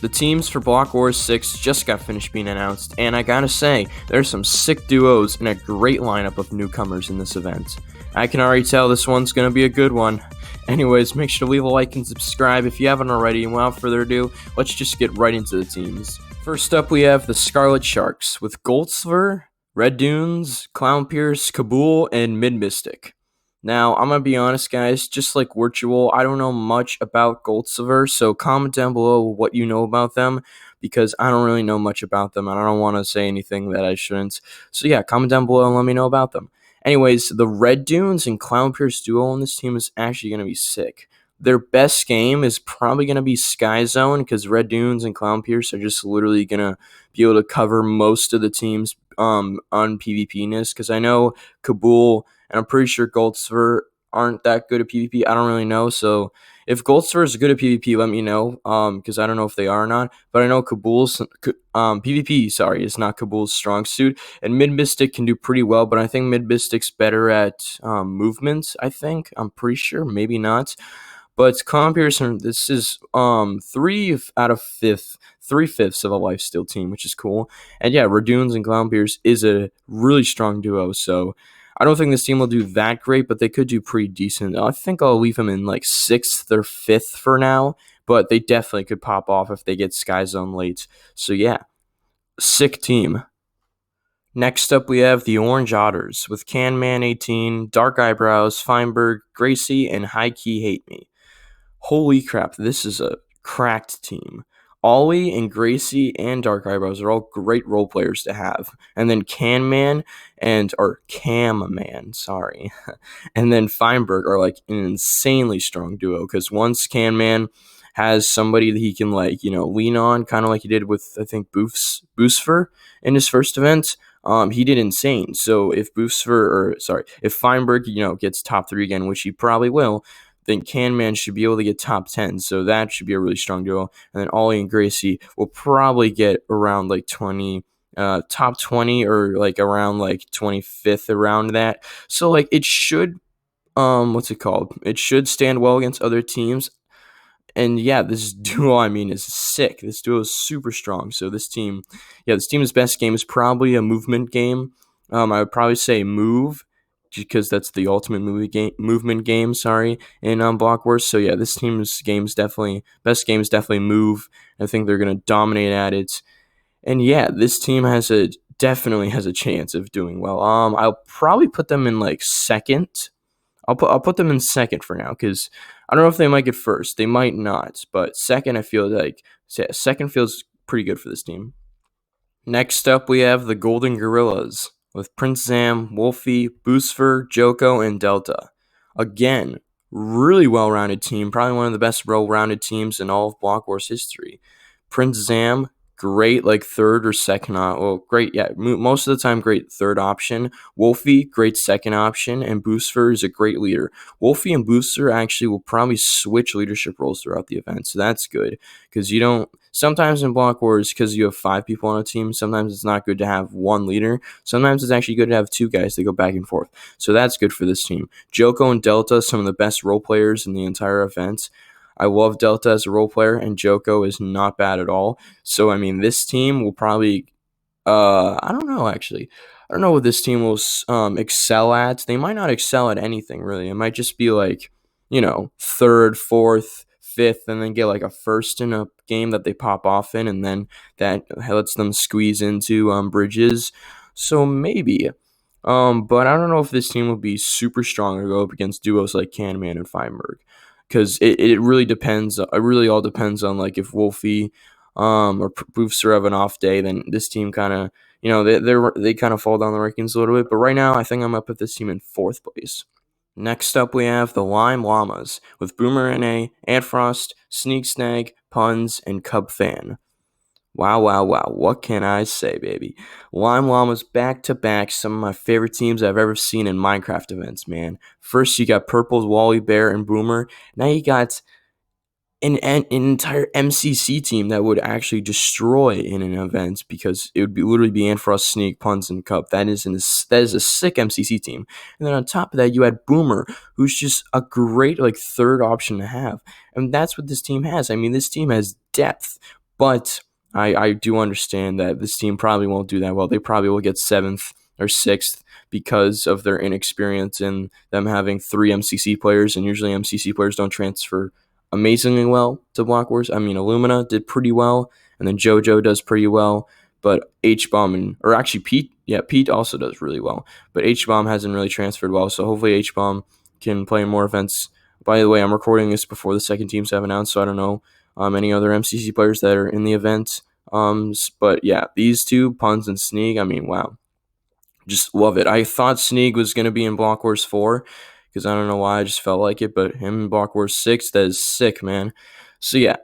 The teams for Block Wars 6 just got finished being announced, and I gotta say, there's some sick duos and a great lineup of newcomers in this event. I can already tell this one's gonna be a good one. Anyways, make sure to leave a like and subscribe if you haven't already, and without further ado, let's just get right into the teams. First up, we have the Scarlet Sharks with Goldsver, Red Dunes, Clown Pierce, Kabul, and Mid Mystic. Now, I'm going to be honest, guys, just like Virtual, I don't know much about Goldsver, so comment down below what you know about them, because I don't really know much about them, and I don't want to say anything that I shouldn't. So yeah, comment down below and let me know about them. Anyways, the Red Dunes and Clown Pierce duo on this team is actually going to be sick. Their best game is probably going to be Sky Zone, because Red Dunes and Clown Pierce are just literally going to be able to cover most of the teams on PvP-ness, because I know Kabul and I'm pretty sure Goldsver aren't that good at PvP. I don't really know. So if Goldsver is good at PvP, let me know. Because I don't know if they are or not. But I know Kabul's PvP, is not Kabul's strong suit. And Mid Mystic can do pretty well, but I think Mid Mystic's better at movement, I think. I'm pretty sure. Maybe not. But Clown Pierce, this is 3/5 of a lifesteal team, which is cool. And yeah, Redunes and Clown Pierce is a really strong duo, so I don't think this team will do that great, but they could do pretty decent. I think I'll leave them in like 6th or 5th for now, but they definitely could pop off if they get Sky Zone late. So yeah, sick team. Next up, we have the Orange Otters with Canman18, Dark Eyebrows, Feinberg, Gracie, and High Key Hate Me. Holy crap, this is a cracked team. Ollie and Gracie and Dark Eyebrows are all great role players to have. And then Camman, and Feinberg are like an insanely strong duo, because once Canman has somebody that he can lean on, kind of like he did with, I think, Boosfer in his first event, he did insane. So if Feinberg, gets top 3 again, which he probably will, then Canman should be able to get top 10, so that should be a really strong duo. And then Ollie and Gracie will probably get around like 20, top 20, or like around like 25th around that. So like it should, It should stand well against other teams. And yeah, this duo, is sick. This duo is super strong. So this team's best game is probably a movement game. I would probably say move, because that's the ultimate movement game, in Block Wars. So yeah, this team's best game is definitely move. I think they're going to dominate at it. And yeah, this team definitely has a chance of doing well. I'll probably put them in like 2nd. I'll put them in 2nd for now, because I don't know if they might get 1st. They might not, but 2nd, I feel like 2nd feels pretty good for this team. Next up, we have the Golden Gorillas with Prince Zam, Wolfie, Boosfer, Joko, and Delta. Again, really well-rounded team, probably one of the best well-rounded teams in all of Block Wars history. Prince Zam, great 3rd or 2nd, great, yeah, most of the time great 3rd option. Wolfie, great 2nd option, and Boosfer is a great leader. Wolfie and Boosfer actually will probably switch leadership roles throughout the event, so that's good, because sometimes in Block Wars, because you have 5 people on a team, sometimes it's not good to have 1 leader. Sometimes it's actually good to have 2 guys that go back and forth. So that's good for this team. Joko and Delta, some of the best role players in the entire event. I love Delta as a role player, and Joko is not bad at all. So, this team will probably, I don't know, actually. I don't know what this team will excel at. They might not excel at anything, really. It might just be 3rd, 4th, 5th, and then get like a 1st in a game that they pop off in, and then that lets them squeeze into bridges. So maybe. But I don't know if this team will be super strong or go up against duos like Canman and Feinberg, because it really depends. It really all depends on if Wolfie or Boofs have an off day, then this team kind of they kind of fall down the rankings a little bit. But right now, I think I'm up with this team in 4th place. Next up, we have the Lime Llamas with Boomer NA, Antfrost, Sneak Snag, Puns, and Cub Fan. Wow. What can I say, baby? Lime Llamas back-to-back, some of my favorite teams I've ever seen in Minecraft events, man. First, you got Purple's Wally Bear and Boomer. Now you got an entire MCC team that would actually destroy in an event, because it would literally be Antfrost, Sneak, Puns, and Cup. That is a sick MCC team. And then on top of that, you had Boomer, who's just a great 3rd option to have. And that's what this team has. This team has depth. But I do understand that this team probably won't do that well. They probably will get 7th or 6th because of their inexperience and them having 3 MCC players, and usually MCC players don't transfer amazingly well to BlockWars. I mean, Illumina did pretty well, and then Jojo does pretty well, but H-Bomb, or actually Pete also does really well, but H-Bomb hasn't really transferred well, so hopefully H-Bomb can play in more events. By the way, I'm recording this before the second teams have announced, so I don't know any other MCC players that are in the event. But yeah, these two, Puns and Sneak, I mean, wow. Just love it. I thought Sneak was going to be in BlockWars 4 because I don't know why, I just felt like it, but him in BlockWars 6, that is sick, man. So yeah,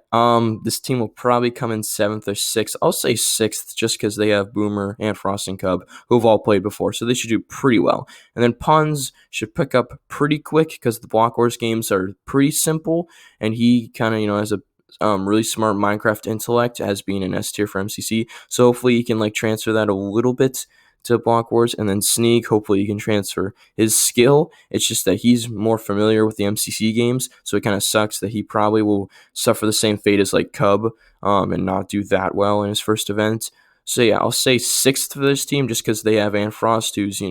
this team will probably come in 7th or 6th. I'll say 6th just because they have Boomer and Frost and Cub, who have all played before, so they should do pretty well. And then Puns should pick up pretty quick because the BlockWars games are pretty simple, and he kind of, has a really smart Minecraft intellect as being an S tier for MCC. So hopefully he can transfer that a little bit to BlockWars. And then Sneak, hopefully he can transfer his skill. It's just that he's more familiar with the MCC games, so it kind of sucks that he probably will suffer the same fate as Cub and not do that well in his first event. So yeah, I'll say 6th for this team just because they have Frost, who's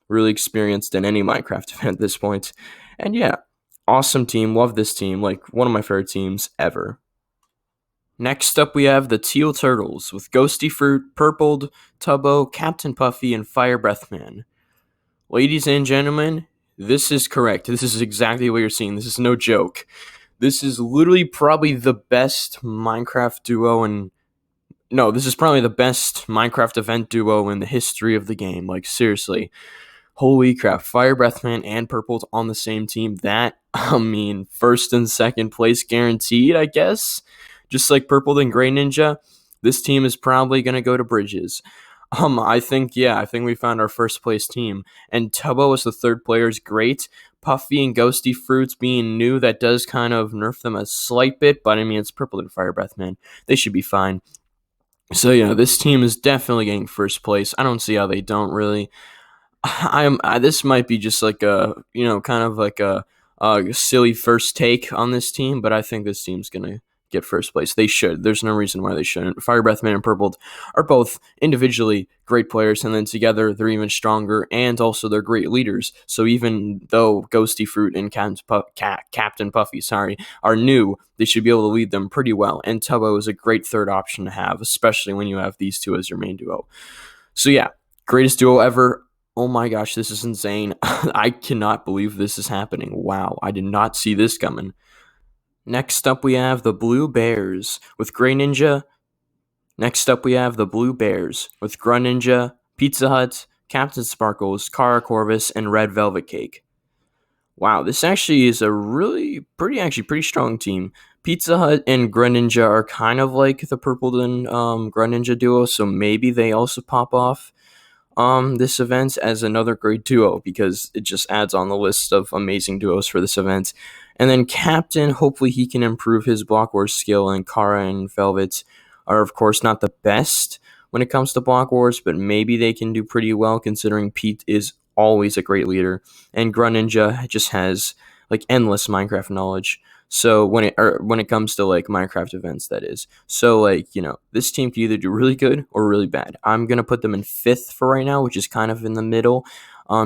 really experienced in any Minecraft event at this point. And yeah, awesome team. Love this team. One of my favorite teams ever. Next up, we have the Teal Turtles with Ghosty Fruit, Purpled, Tubbo, Captain Puffy, and Firebreathman. Ladies and gentlemen, this is correct. This is exactly what you're seeing. This is no joke. This is literally probably the best Minecraft duo this is probably the best Minecraft event duo in the history of the game. Seriously. Holy crap, Firebreathman and Purpled on the same team. That, first and second place guaranteed, I guess. Just like Purpled and Grey Ninja, this team is probably going to go to Bridges. I think we found our first place team. And Tubbo as the third player is great. Puffy and Ghosty Fruits being new, that does kind of nerf them a slight bit, but it's Purpled and Firebreathman. They should be fine. So this team is definitely getting first place. I don't see how they don't really. This might be just a kind of a silly first take on this team, but I think this team's gonna get first place. They should. There's no reason why they shouldn't. Firebreathman and Purpled are both individually great players, and then together they're even stronger, and also they're great leaders. So even though Ghosty Fruit and Captain Puffy, are new, they should be able to lead them pretty well. And Tubbo is a great third option to have, especially when you have these two as your main duo. So yeah, greatest duo ever. Oh my gosh, this is insane. I cannot believe this is happening. Wow, I did not see this coming. Next up, we have the Blue Bears with Grey Ninja. Next up, we have the Blue Bears with Grunt Ninja, PeteZahHutt, Captain Sparkles, Kara Corvus, and Red Velvet Cake. Wow, this actually is a pretty strong team. PeteZahHutt and Grunt Ninja are kind of like the Purpled and Grunt Ninja duo, so maybe they also pop off this event as another great duo because it just adds on the list of amazing duos for this event. And then Captain, hopefully he can improve his BlockWars skill, and Kara and Velvet are of course not the best when it comes to BlockWars, but maybe they can do pretty well considering Pete is always a great leader, and Grunt Ninja just has endless Minecraft knowledge. So when it comes to Minecraft events, that is. So this team can either do really good or really bad. I'm gonna put them in 5th for right now, which is kind of in the middle,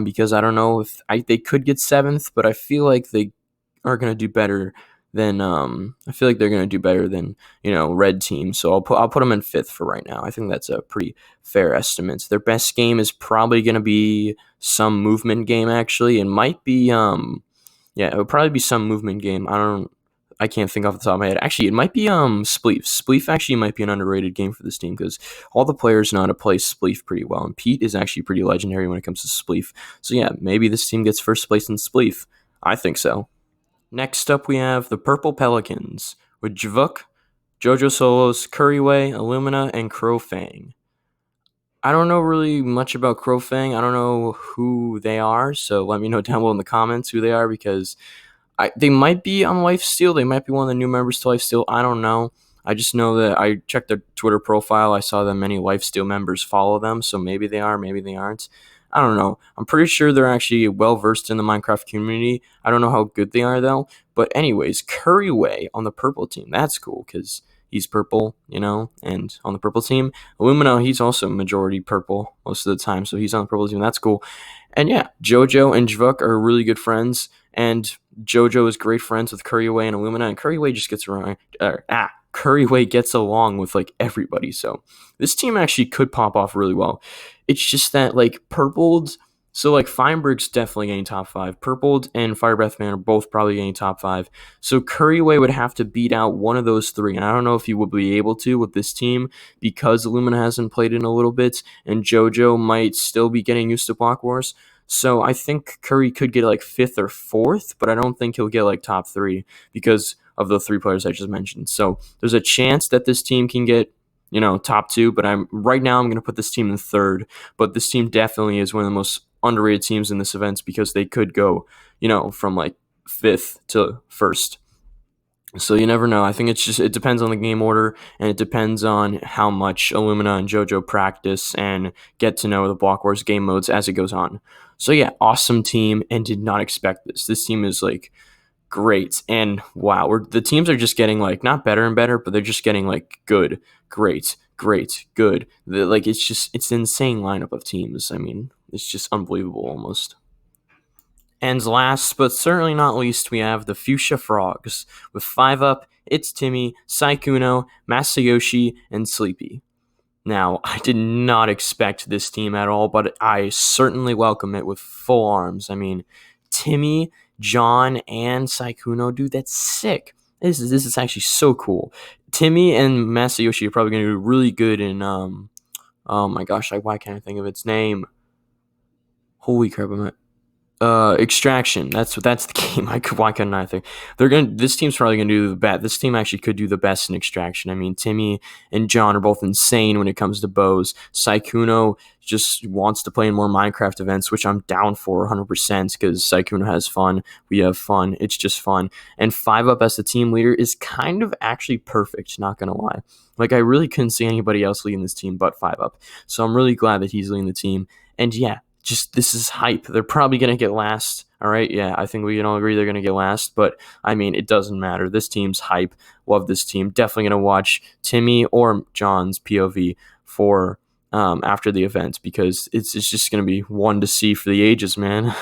because I don't know if they could get 7th, but I feel like they are gonna do better than they're gonna do better than Red Team. So I'll put them in 5th for right now. I think that's a pretty fair estimate. Their best game is probably gonna be some movement game. Actually, it might be it would probably be some movement game. I can't think off the top of my head. Actually, it might be Spleef. Spleef actually might be an underrated game for this team because all the players know how to play Spleef pretty well, and Pete is actually pretty legendary when it comes to Spleef. So yeah, maybe this team gets first place in Spleef. I think so. Next up, we have the Purple Pelicans with Jvuk, Jojosolos, Curryway, Illumina, and Crowfang. I don't know really much about Crowfang. I don't know who they are, so let me know down below in the comments who they are because they might be on Lifesteal. They might be one of the new members to Lifesteal. I don't know. I just know that I checked their Twitter profile. I saw that many Lifesteal members follow them, so maybe they are, maybe they aren't. I don't know. I'm pretty sure they're actually well-versed in the Minecraft community. I don't know how good they are, though. But anyways, Curryway on the purple team. That's cool, because he's purple, and on the purple team. Illumina, he's also majority purple most of the time, so he's on the purple team. That's cool. And yeah, Jojo and Jvuk are really good friends, and Jojo is great friends with Curryway and Illumina, and Curryway just gets around. Curryway gets along with like everybody, so this team actually could pop off really well. It's just that like purpled. So, like, Feinberg's definitely getting top 5. Purpled and Firebreathman are both probably getting top 5. So, Curryway would have to beat out one of those 3. And I don't know if he will be able to with this team because Illumina hasn't played in a little bit. And Jojo might still be getting used to BlockWars. So, I think Curry could get, like, 5th or 4th. But I don't think he'll get, like, top 3 because of the 3 players I just mentioned. So, there's a chance that this team can get top 2, but right now I'm going to put this team in 3rd. But this team definitely is one of the most underrated teams in this event because they could go, from like 5th to 1st. So you never know. I think it depends on the game order, and it depends on how much Illumina and Jojo practice and get to know the BlockWars game modes as it goes on. So yeah, awesome team, and did not expect this. This team is like great, and wow, the teams are just getting like not better and better, but they're just getting like good, great, good. It's an insane lineup of teams. I mean, it's just unbelievable almost. And last but certainly not least, we have the Fuchsia Frogs with 5-up. It's Timmy, Saikuno, Masayoshi, and Sleepy. Now, I did not expect this team at all, but I certainly welcome it with full arms. I mean, Timmy, John, and Saikuno, dude, that's sick. This is actually so cool. Timmy and Masayoshi are probably going to do really good in, oh my gosh, why can't I think of its name? Holy crap, Extraction. That's the game. Why couldn't I think? This team's probably gonna do the best. This team actually could do the best in Extraction. I mean, Timmy and John are both insane when it comes to bows. Saikuno just wants to play in more Minecraft events, which I'm down for 100% because Saikuno has fun. We have fun. It's just fun. And 5-up as the team leader is kind of actually perfect, not gonna lie. Like, I really couldn't see anybody else leading this team but 5-up. So I'm really glad that he's leading the team. And yeah, this is hype. They're probably going to get last. All right. Yeah, I think we can all agree they're going to get last. But, I mean, it doesn't matter. This team's hype. Love this team. Definitely going to watch Timmy or John's POV for after the event because it's just going to be one to see for the ages, man.